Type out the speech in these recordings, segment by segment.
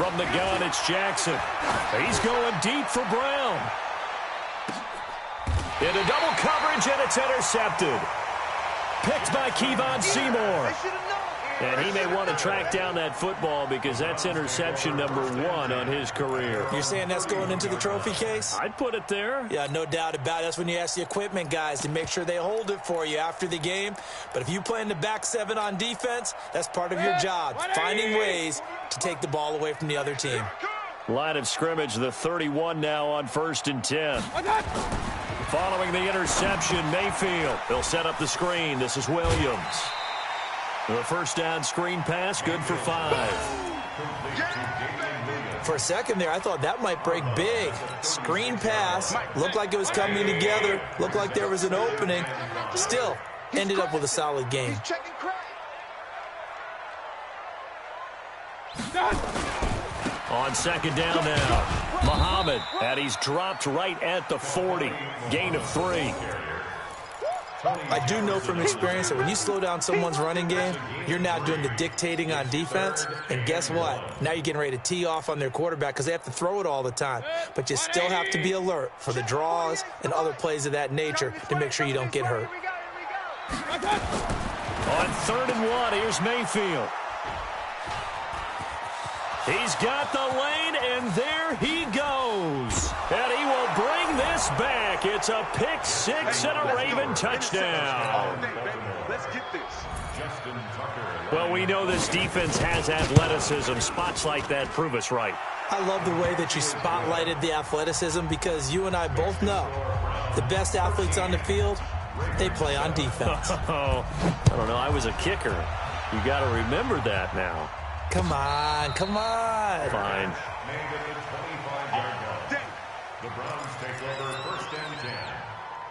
From the gun, it's Jackson. He's going deep for Brown. Into double coverage, and it's intercepted. Picked by Kevon Seymour. And he may want to track down that football because that's interception number 1 on his career. You're saying that's going into the trophy case? I'd put it there. Yeah, no doubt about it. That's when you ask the equipment guys to make sure they hold it for you after the game. But if you play in the back 7 on defense, that's part of your job, finding ways to take the ball away from the other team. Line of scrimmage, the 31 now on 1st and 10. Following the interception, Mayfield. They'll set up the screen. This is Williams. The first down screen pass, good for 5. For a second there, I thought that might break big. Screen pass, looked like it was coming together, looked like there was an opening. Still, ended up with a solid game. On 2nd down now, Muhammad, and he's dropped right at the 40. Gain of 3. I do know from experience that when you slow down someone's running game, you're now doing the dictating on defense. And guess what? Now you're getting ready to tee off on their quarterback because they have to throw it all the time. But you still have to be alert for the draws and other plays of that nature to make sure you don't get hurt. On 3rd and 1, here's Mayfield. He's got the lane, and there he goes. And he will bring this back. It's a pick 6 and a Raven touchdown. Let's get this. Well, we know this defense has athleticism. Spots like that prove us right. I love the way that you spotlighted the athleticism because you and I both know the best athletes on the field, they play on defense. I don't know. I was a kicker. You got to remember that now. Come on, come on. Fine. The Browns take over 1st and 10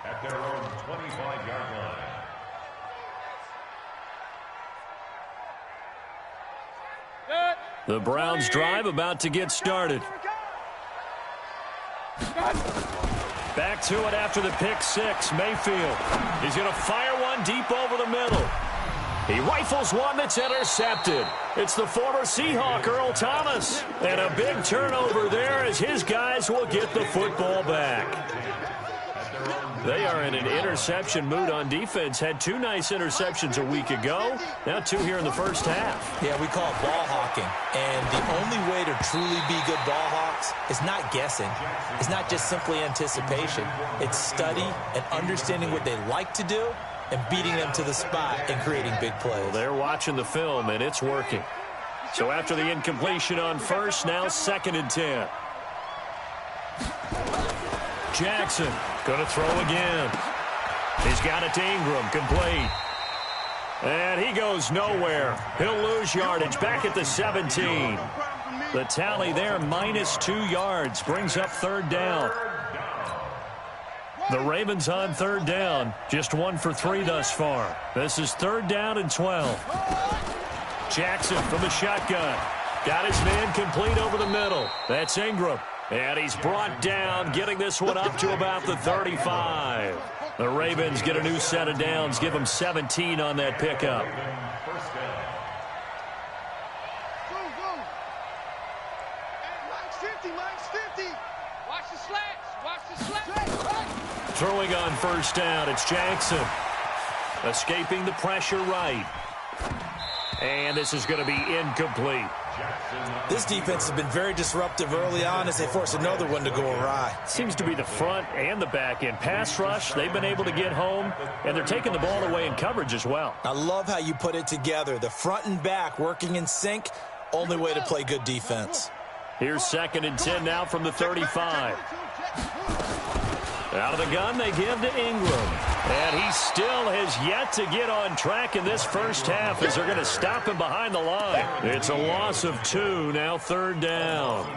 at their own 25-yard line. The Browns drive about to get started. Back to it after the pick 6. Mayfield. He's going to fire one deep over the middle. He rifles one that's intercepted. It's the former Seahawk, Earl Thomas. And a big turnover there as his guys will get the football back. They are in an interception mood on defense. Had 2 nice interceptions a week ago. Now 2 here in the first half. Yeah, we call it ball hawking. And the only way to truly be good ball hawks is not guessing. It's not just simply anticipation. It's study and understanding what they like to do and beating them to the spot and creating big plays. Well, they're watching the film, and it's working. So after the incompletion on 1st, now 2nd and 10. Jackson going to throw again. He's got it to Ingram, complete. And he goes nowhere. He'll lose yardage back at the 17. The tally there, -2 yards, brings up 3rd down. The Ravens on 3rd down, just 1 for 3 thus far. This is 3rd down and 12. Jackson from the shotgun. Got his man complete over the middle. That's Ingram. And he's brought down, getting this one up to about the 35. The Ravens get a new set of downs, give them 17 on that pickup. Throwing on 1st down, it's Jackson. Escaping the pressure right. And this is going to be incomplete. This defense has been very disruptive early on as they force another one to go awry. Seems to be the front and the back end. Pass rush, they've been able to get home, and they're taking the ball away in coverage as well. I love how you put it together. The front and back working in sync, only way to play good defense. Here's 2nd and 10 now from the 35. Out of the gun, they give to Ingram. And he still has yet to get on track in this first half as they're going to stop him behind the line. It's a loss of 2, now 3rd down.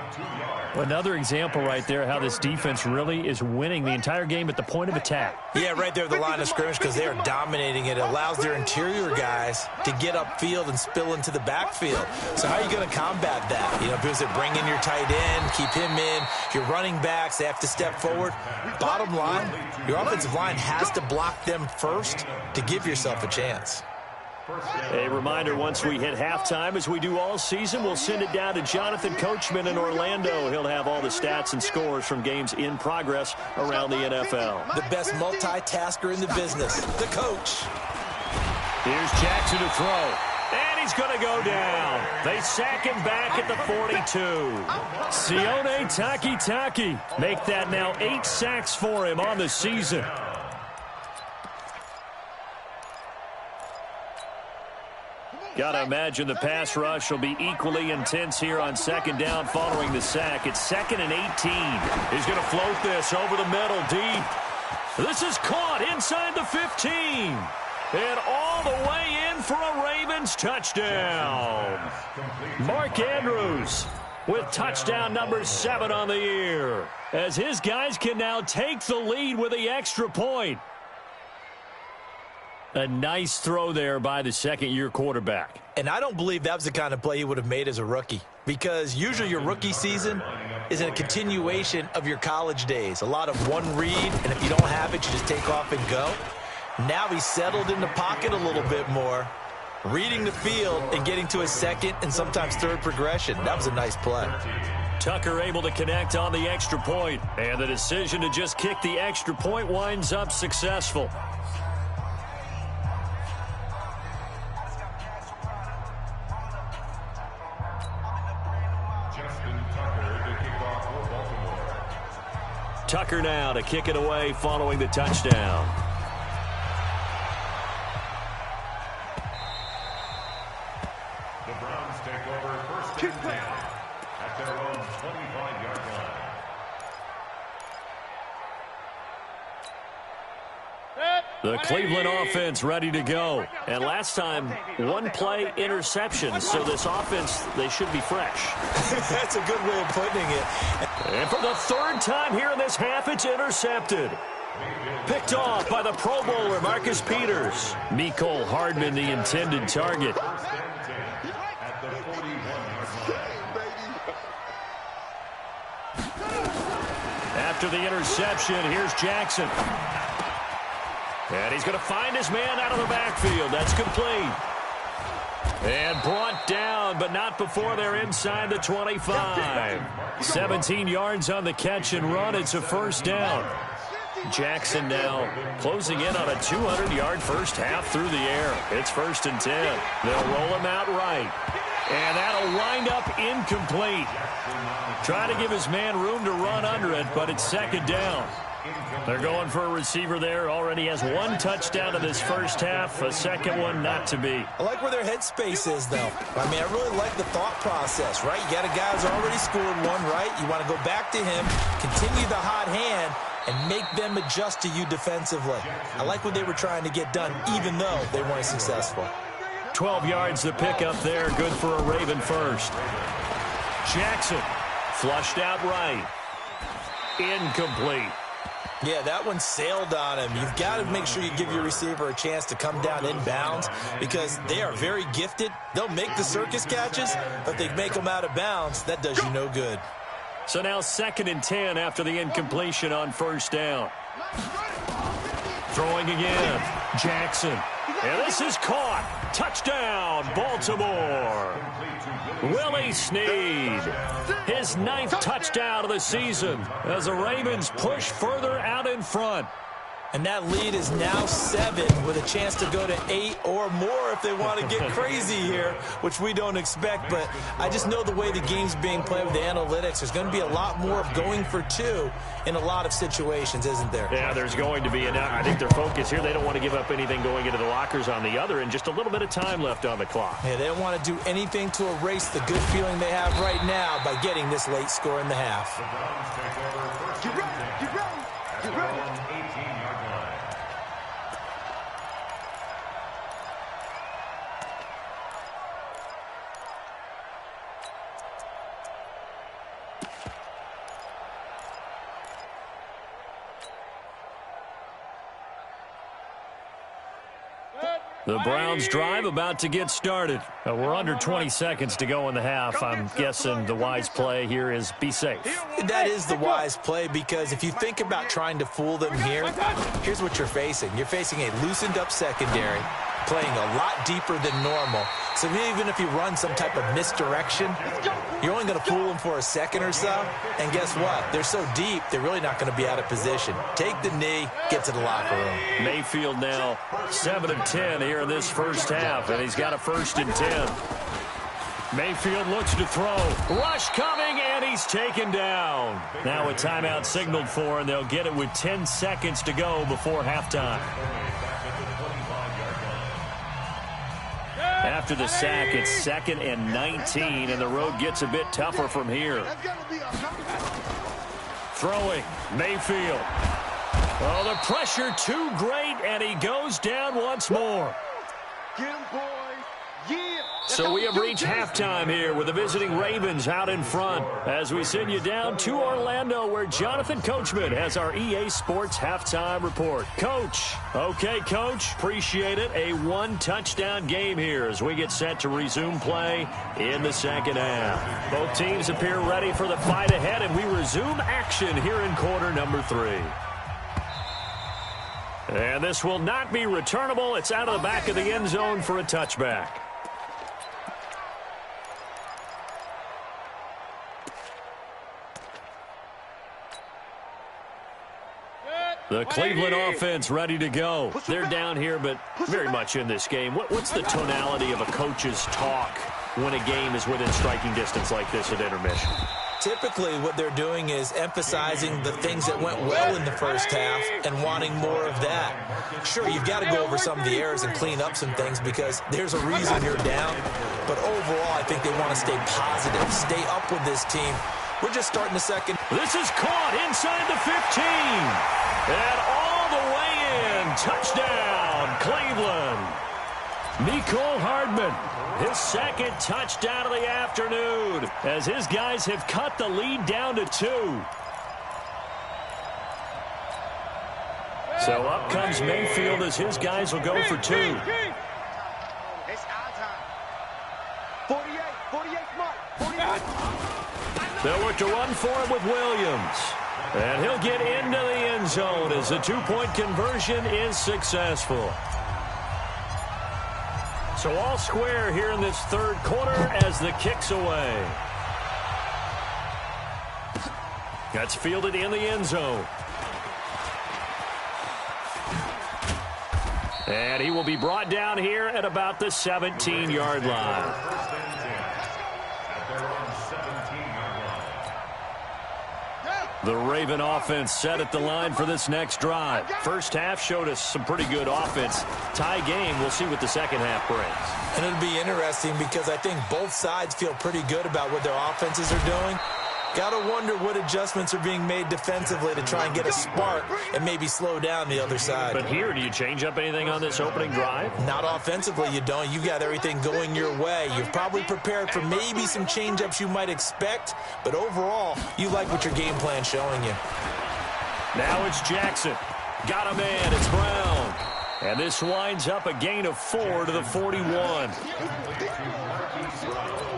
Another example right there how this defense really is winning the entire game at the point of attack. Yeah, right there at the line of scrimmage because they are dominating it. It allows their interior guys to get upfield and spill into the backfield. So how are you going to combat that? You know, because they bring in your tight end, keep him in. Your running backs, they have to step forward. Bottom line, your offensive line has to block them first to give yourself a chance. A reminder, once we hit halftime, as we do all season, we'll send it down to Jonathan Coachman in Orlando. He'll have all the stats and scores from games in progress around the NFL. The best multitasker in the business, the coach. Here's Jackson to throw. And he's going to go down. They sack him back at the 42. Sione Takitaki make that now 8 sacks for him on the season. Got to imagine the pass rush will be equally intense here on second down following the sack. It's 2nd and 18. He's going to float this over the middle deep. This is caught inside the 15. And all the way in for a Ravens touchdown. Mark Andrews with touchdown number 7 on the year, as his guys can now take the lead with the extra point. A nice throw there by the second-year quarterback. And I don't believe that was the kind of play he would have made as a rookie, because usually your rookie season is a continuation of your college days. A lot of one read, and if you don't have it, you just take off and go. Now he's settled in the pocket a little bit more, reading the field and getting to his second and sometimes third progression. That was a nice play. Tucker able to connect on the extra point, and the decision to just kick the extra point winds up successful. Tucker now to kick it away following the touchdown. The Browns take over first and 10 at their own 25-yard line. The Cleveland offense ready to go. And last time, 1 play interception. So this offense, they should be fresh. That's a good way of putting it. And for the 3rd time here in this half, it's intercepted. Picked off by the Pro Bowler, Marcus Peters. Mecole Hardman, the intended target. After the interception, here's Jackson. And he's going to find his man out of the backfield. That's complete. And brought down, but not before they're inside the 25. 17 yards on the catch and run. It's a first down. Jackson now closing in on a 200-yard first half through the air. It's 1st and 10. They'll roll him out right. And that'll wind up incomplete. Trying to give his man room to run under it, but it's 2nd down. They're going for a receiver there. Already has 1 touchdown in this first half. A second one not to be. I like where their headspace is, though. I mean, I really like the thought process, right? You got a guy who's already scored 1, right? You want to go back to him, continue the hot hand, and make them adjust to you defensively. I like what they were trying to get done, even though they weren't successful. 12 yards to pick up there. Good for a Raven first. Jackson flushed out right. Incomplete. Yeah, that one sailed on him. You've got to make sure you give your receiver a chance to come down inbounds, because they are very gifted. They'll make the circus catches, but they make them out of bounds. That does you no good. So now 2nd and 10 after the incompletion on first down. Throwing again. Jackson. And this is caught. Touchdown, Baltimore. Willie Snead. His 9th touchdown of the season as the Ravens push further out in front. And that lead is now 7 with a chance to go to 8 or more if they want to get crazy here, which we don't expect. But I just know the way the game's being played with the analytics, there's going to be a lot more of going for 2 in a lot of situations, isn't there? Yeah, there's going to be. And I think their focus here, they don't want to give up anything going into the lockers on the other, and just a little bit of time left on the clock. Yeah, they don't want to do anything to erase the good feeling they have right now by getting this late score in the half. The Browns take over first and 10 at their own 18-yard line. The Browns drive about to get started. We're under 20 seconds to go in the half. I'm guessing the wise play here is be safe. That is the wise play, because if you think about trying to fool them here, here's what you're facing. You're facing a loosened up secondary. playing a lot deeper than normal. So even if you run some type of misdirection, you're only going to fool them for a second or so. And guess what? They're so deep, they're really not going to be out of position. Take the knee, get to the locker room. Mayfield now 7 of 10 here in this first half, and he's got a 1st and 10. Mayfield looks to throw. Rush coming, and he's taken down. Now a timeout signaled for, and they'll get it with 10 seconds to go before halftime. After the sack, it's 2nd and 19, and the road gets a bit tougher from here. Throwing, Mayfield. Oh, the pressure too great, and he goes down once more. So we have reached halftime here with the visiting Ravens out in front as we send you down to Orlando where Jonathan Coachman has our EA Sports halftime report. Coach. Okay, Coach. Appreciate it. A 1-touchdown game here as we get set to resume play in the second half. Both teams appear ready for the fight ahead, and we resume action here in quarter number 3. And this will not be returnable. It's out of the back of the end zone for a touchback. The Cleveland offense ready to go. They're down here, but very much in this game. What's the tonality of a coach's talk when a game is within striking distance like this at intermission? Typically, what they're doing is emphasizing the things that went well in the first half and wanting more of that. Sure, you've got to go over some of the errors and clean up some things because there's a reason you're down. But overall, I think they want to stay positive, stay up with this team. We're just starting the second. This is caught inside the 15. And all the way in. Touchdown, Cleveland. Mecole Hardman, his 2nd touchdown of the afternoon as his guys have cut the lead down to 2. So up comes Mayfield as his guys will go for 2. It's our time. 48, Mark. 48. They'll look to run for it with Williams. And he'll get into the end zone as the 2-point conversion is successful. So all square here in this third quarter as the kick's away. That's fielded in the end zone. And he will be brought down here at about the 17-yard line. The Raven offense set at the line for this next drive. First half showed us some pretty good offense. Tie game, we'll see what the second half brings. And it'll be interesting because I think both sides feel pretty good about what their offenses are doing. Got to wonder what adjustments are being made defensively to try and get a spark and maybe slow down the other side. But here, do you change up anything on this opening drive? Not offensively, you don't. You got everything going your way. You've probably prepared for maybe some change-ups you might expect, but overall, you like what your game plan's showing you. Now it's Jackson. Got a man. It's Brown. And this winds up a gain of 4 to the 41.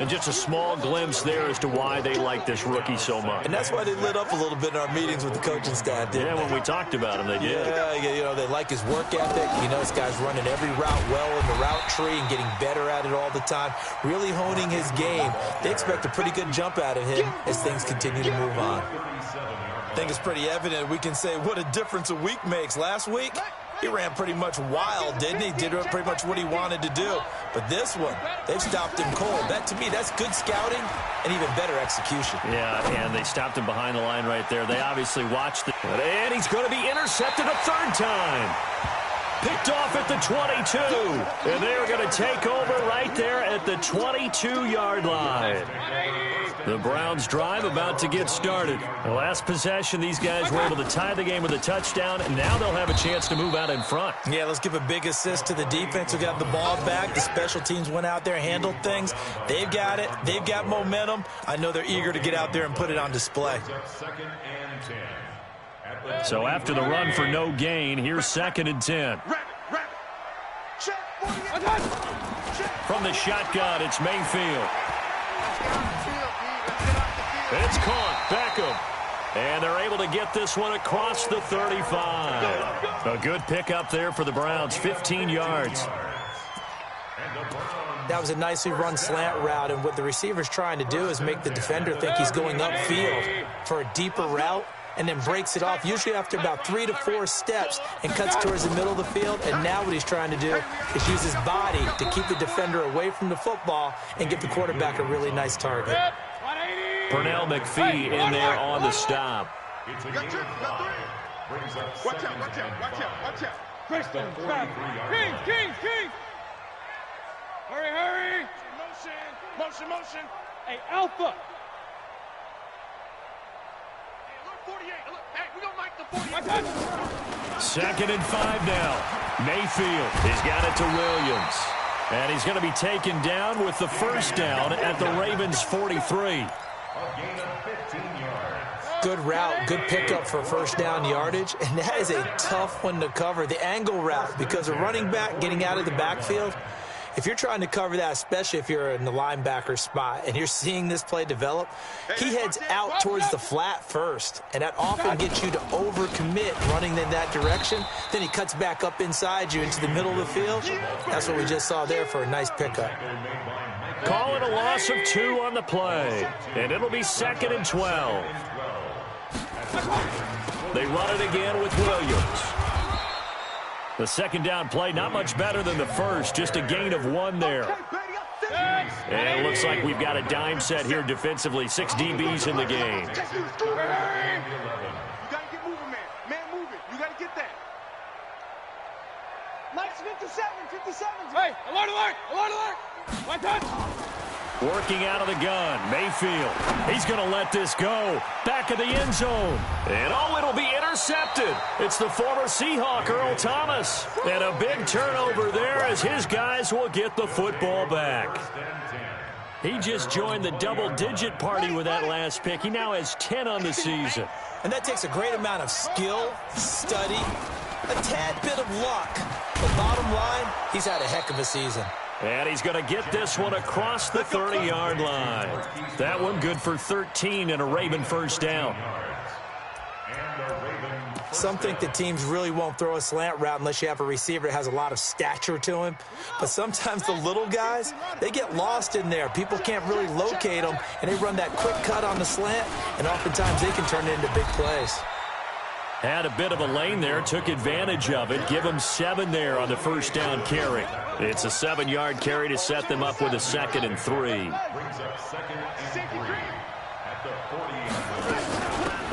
And just a small glimpse there as to why they like this rookie so much. And that's why they lit up a little bit in our meetings with the coaching staff, didn't they? When we talked about him, they did. Yeah, you know, they like his work ethic. You know, this guy's running every route well in the route tree and getting better at it all the time, really honing his game. They expect a pretty good jump out of him as things continue to move on. I think it's pretty evident we can say what a difference a week makes. Last week, he ran pretty much wild, didn't he? Did pretty much what he wanted to do. But this one, they've stopped him cold. That, to me, that's good scouting and even better execution. Yeah, and they stopped him behind the line right there. They obviously watched it. And he's going to be intercepted a 3rd time. Picked off at the 22. And they're going to take over right there at the 22-yard line. The Browns drive about to get started. The last possession, these guys were able to tie the game with a touchdown, and now they'll have a chance to move out in front. Yeah, let's give a big assist to the defense who got the ball back. The special teams went out there, handled things. They've got it. They've got momentum. I know they're eager to get out there and put it on display. So after the run for no gain, here's 2nd and 10. From the shotgun, it's Mayfield. It's caught. Beckham. And they're able to get this one across the 35. A good pickup there for the Browns, 15 yards. That was a nicely run slant route, and what the receiver's trying to do is make the defender think he's going upfield for a deeper route, and then breaks it off, usually after about 3 to 4 steps, and cuts towards the middle of the field. And now what he's trying to do is use his body to keep the defender away from the football and give the quarterback a really nice target. Pernell McPhee in there on the stop. It's a gain of 5. Brings up Watch out, watch out, watch out, watch out. Christian, stop. Kings. Hurry. Motion. Hey, Alpha. Look, 48. Look, hey, we don't like the 48. 2nd and 5 now. Mayfield, he's got it to Williams. And he's going to be taken down with the first down at the Ravens' 43. a gain of 15 yards. Good route, good pickup for first down yardage, and that is a tough one to cover. The angle route, because a running back getting out of the backfield, if you're trying to cover that, especially if you're in the linebacker spot and you're seeing this play develop, he heads out towards the flat first, and that often gets you to overcommit running in that direction. Then he cuts back up inside you into the middle of the field. That's what we just saw there for a nice pickup. Call it a loss of 2 on the play, and it'll be 2nd and 12. They run it again with Williams. The second down play, not much better than the first, just a gain of 1 there. And it looks like we've got a dime set here defensively. 6 DBs in the game. You got to get moving, man. Man, move it. You got to get that. Mike's 57. Hey, alert. One touch. Working out of the gun, Mayfield. He's going to let this go. Back of the end zone. And it'll be intercepted. It's the former Seahawk, Earl Thomas. And a big turnover there as his guys will get the football back. He just joined the double-digit party with that last pick. He now has 10 on the season. And that takes a great amount of skill, study, a tad bit of luck. But bottom line, he's had a heck of a season. And he's going to get this one across the 30-yard line. That one good for 13 and a Raven first down. Some think that teams really won't throw a slant route unless you have a receiver that has a lot of stature to him. But sometimes the little guys, they get lost in there. People can't really locate them, and they run that quick cut on the slant, and oftentimes they can turn it into big plays. Had a bit of a lane there, took advantage of it. Give him 7 there on the first down carry. It's a 7-yard carry to set them up with a 2nd and 3.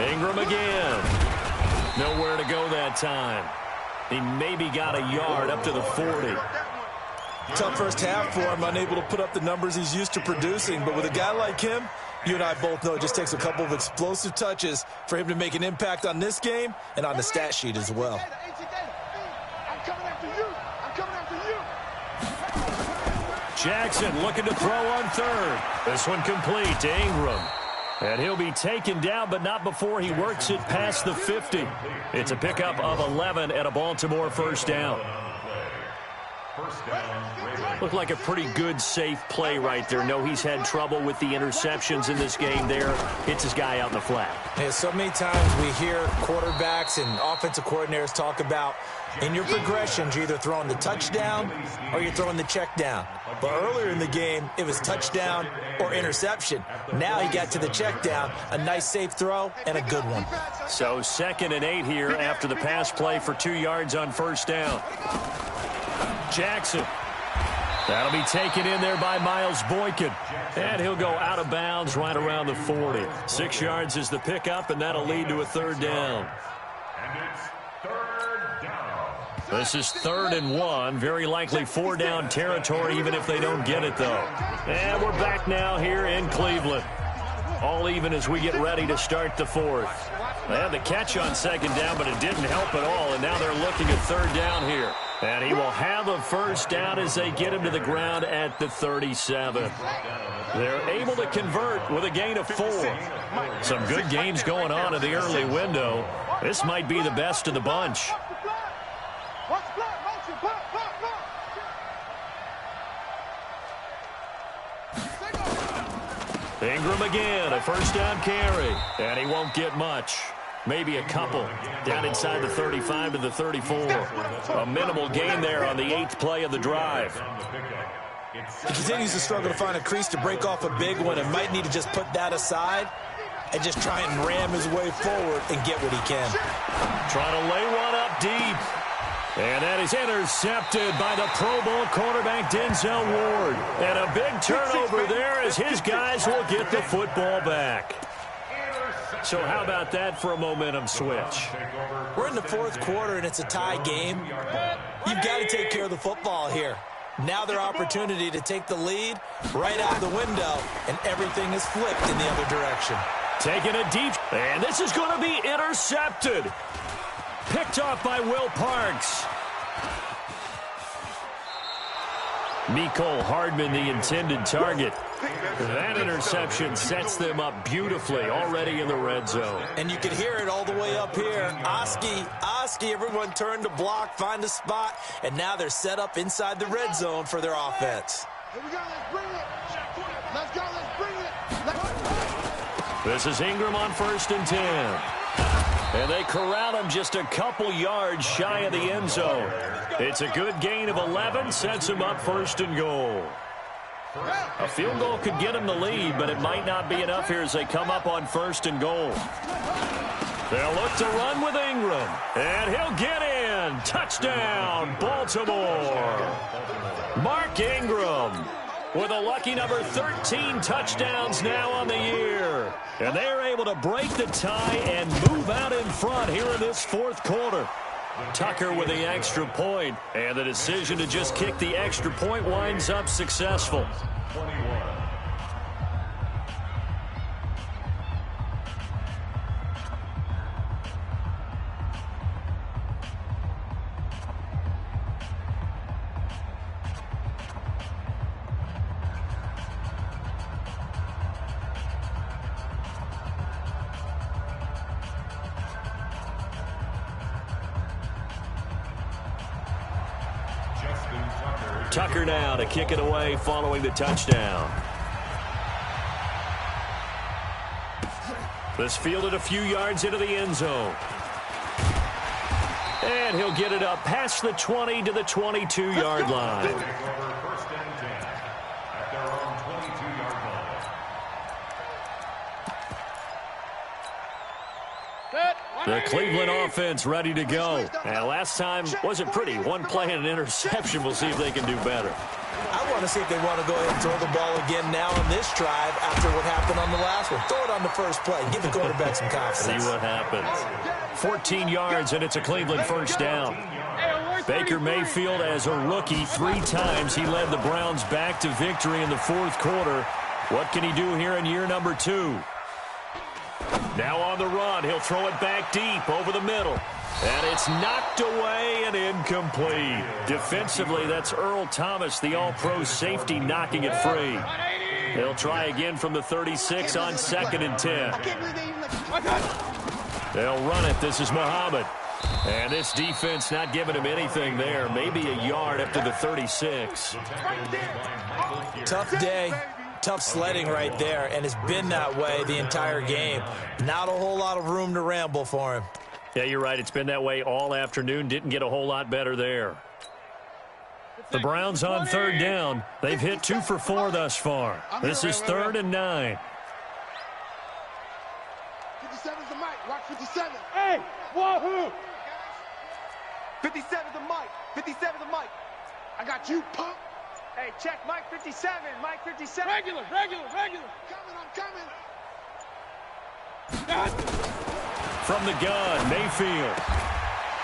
Ingram again. Nowhere to go that time. He maybe got a yard up to the 40. Tough first half for him, unable to put up the numbers he's used to producing. But with a guy like him, you and I both know it just takes a couple of explosive touches for him to make an impact on this game and on the stat sheet as well. I'm coming after you. Jackson looking to throw on 3rd. This one complete to Ingram. And he'll be taken down, but not before he works it past the 50. It's a pickup of 11 and a Baltimore first down. Looked like a pretty good, safe play right there. No, he's had trouble with the interceptions in this game there. Hits his guy out in the flat. Yeah, so many times we hear quarterbacks and offensive coordinators talk about in your progressions, you're either throwing the touchdown or you're throwing the check down. But earlier in the game, it was touchdown or interception. Now he got to the check down, a nice safe throw, and a good one. So 2nd and 8 here after the pass play for 2 yards on first down. Jackson. That'll be taken in there by Miles Boykin. And he'll go out of bounds right around the 40. 6 yards is the pickup, and that'll lead to a 3rd down. And it's 3rd down. This is 3rd and 1. Very likely 4-down territory, even if they don't get it, though. And we're back now here in Cleveland. All even as we get ready to start the 4th. They had the catch on 2nd down, but it didn't help at all, and now they're looking at 3rd down here. And he will have a first down as they get him to the ground at the 37. They're able to convert with a gain of 4. Some good games going on in the early window. This might be the best of the bunch. Ingram again, a first down carry. And he won't get much. Maybe a couple. Down inside the 35 to the 34. A minimal gain there on the 8th play of the drive. He continues to struggle to find a crease to break off a big one and might need to just put that aside and just try and ram his way forward and get what he can. Trying to lay one up deep. And that is intercepted by the Pro Bowl quarterback Denzel Ward. And a big turnover there as his guys will get the football back. So how about that for a momentum switch? We're in the fourth quarter and it's a tie game. You've got to take care of the football here. Now their opportunity to take the lead right out the window, and everything is flipped in the other direction. Taking a deep, and this is going to be intercepted. Picked off by Will Parks. Mecole Hardman, the intended target. That interception sets them up beautifully already in the red zone. And you can hear it all the way up here. Oski, everyone turned to block, find a spot, and now they're set up inside the red zone for their offense. Here we go, let's bring it. Let's go, let's bring it. This is Ingram on 1st and 10. And they corral him just a couple yards shy of the end zone. It's a good gain of 11, sets him up 1st and goal. A field goal could get him the lead, but it might not be enough here as they come up on 1st and goal. They'll look to run with Ingram, and he'll get in. Touchdown, Baltimore. Mark Ingram with a lucky number 13 touchdowns now on the year. And they are able to break the tie and move out in front here in this fourth quarter. Tucker with the extra point, and the decision to just kick the extra point winds up successful. 21. Tucker now to kick it away following the touchdown. This fielded a few yards into the end zone. And he'll get it up past the 20 to the 22-yard line. Take over 1st and 10 at their own 22-yard line. The Cleveland offense ready to go. And last time wasn't pretty. One play and an interception. We'll see if they can do better. I want to see if they want to go ahead and throw the ball again now on this drive after what happened on the last one. Throw it on the first play. Give the quarterback some confidence. See what happens. 14 yards, and it's a Cleveland 1st down. Baker Mayfield, as a rookie, 3 times he led the Browns back to victory in the fourth quarter. What can he do here in year number 2? Now on the run, he'll throw it back deep over the middle. And it's knocked away and incomplete. Defensively, that's Earl Thomas, the all-pro safety, knocking it free. He'll try again from the 36 on 2nd and 10. They'll run it. This is Muhammad. And this defense not giving him anything there. Maybe a yard up to the 36. Tough day. Tough sledding right there, and it's been that way the entire game. Not a whole lot of room to ramble for him. Yeah, you're right. It's been that way all afternoon. Didn't get a whole lot better there. The Browns on 3rd down. They've hit 2 for 4 thus far. This is 3rd and 9. 57's the mic. Watch 57. Hey, wahoo! 57's the mic. 57's the mic. I got you, punk. Hey, check Mike 57. Mike 57. Regular. I'm coming. From the gun, Mayfield.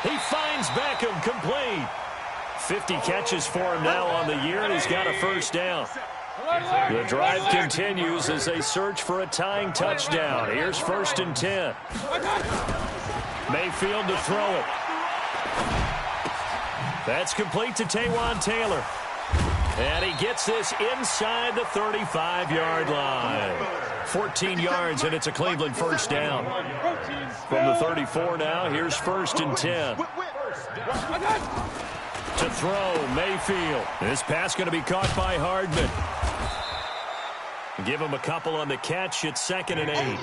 He finds Beckham complete. 50 catches for him now on the year, and he's got a 1st down. The drive continues as they search for a tying touchdown. Here's 1st and 10. Mayfield to throw it. That's complete to Taywan Taylor. And he gets this inside the 35-yard line. 14 yards, and it's a Cleveland 1st down. From the 34 now, here's 1st and 10. To throw, Mayfield. This pass going to be caught by Hardman. Give him a couple on the catch. It's 2nd and 8.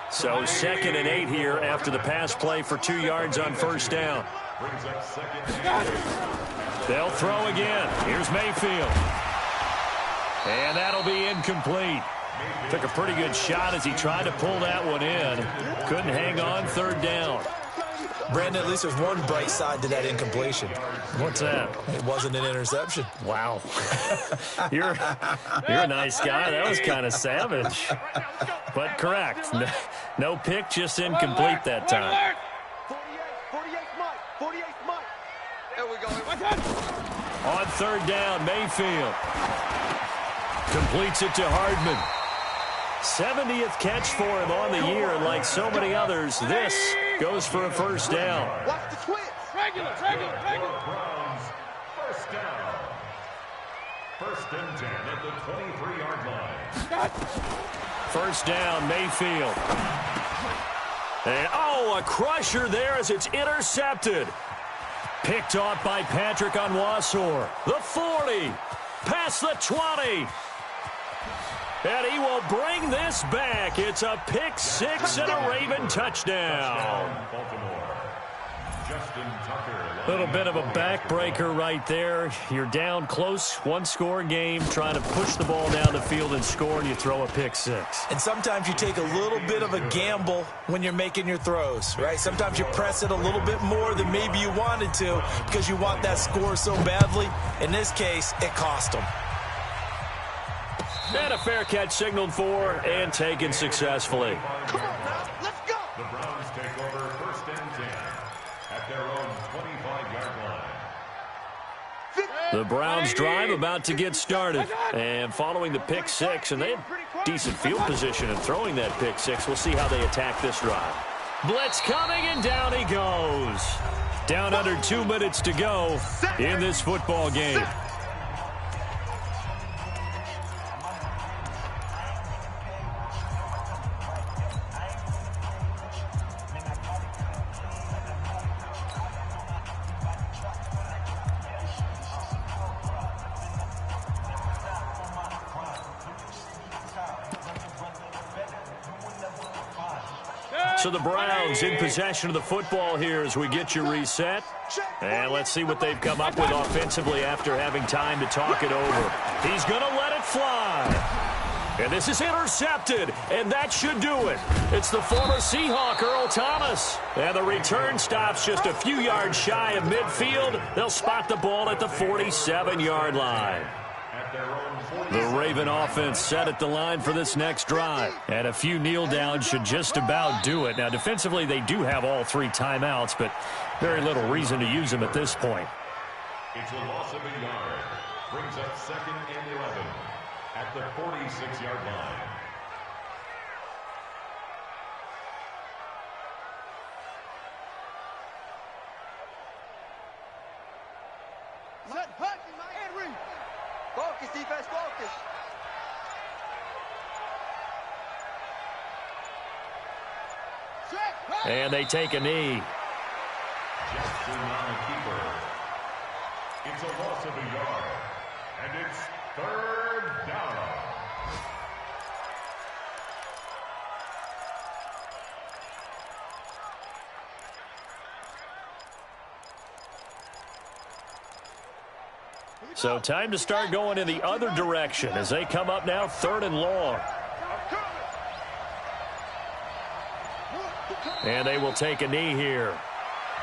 So 2nd and 8 here after the pass play for 2 yards on 1st down. Brings up 2nd and 8. They'll throw again. Here's Mayfield. And that'll be incomplete. Took a pretty good shot as he tried to pull that one in. Couldn't hang on third down. Brandon, at least there's one bright side to that incompletion. What's that? It wasn't an interception. Wow. You're a nice guy. That was kind of savage. But correct. No pick, just incomplete that time. 48 Mike. 48 Mike. There we go. On third down, Mayfield completes it to Hardman. 70th catch for him on the year, and like so many others, this goes for a first down. Watch the twist. Regular. Browns, first down. First and 10 at the 23-yard line. First down, Mayfield. And, oh, a crusher there as it's intercepted. Picked off by Patrick Onwuasor. The 40, past the 20. And he will bring this back. It's a pick six and a Raven touchdown. A little bit of a backbreaker right there. You're down close, one-score game, trying to push the ball down the field and score, and you throw a pick six. And sometimes you take a little bit of a gamble when you're making your throws, right? Sometimes you press it a little bit more than maybe you wanted to because you want that score so badly. In this case, it cost them. And a fair catch signaled for and taken successfully. Come on now. Let's go. The Browns take over first and 10 at their own 25-yard line. The Browns drive about to get started. And following the pick six, and they had decent field position in throwing that pick six. We'll see how they attack this drive. Blitz coming, and down he goes. Down under 2 minutes to go in this football game. So the Browns in possession of the football here as we get you reset. And let's see what they've come up with offensively after having time to talk it over. He's going to let it fly. And this is intercepted, and that should do it. It's the former Seahawk, Earl Thomas. And the return stops just a few yards shy of midfield. They'll spot the ball at the 47-yard line. The Raven offense set at the line for this next drive. And a few kneel downs should just about do it. Now, defensively, they do have all three timeouts, but very little reason to use them at this point. It's a loss of a yard. Brings up second and 11 at the 46-yard line. Let Hutton, Henry. Focus, defense, focus. And they take a knee. Jackson on the keeper. It's a loss of a yard. And it's third down. So time to start going in the other direction as they come up now third and long. And they will take a knee here.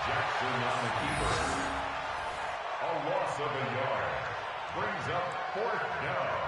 Jackson on the keeper. A loss of a yard. Brings up fourth down.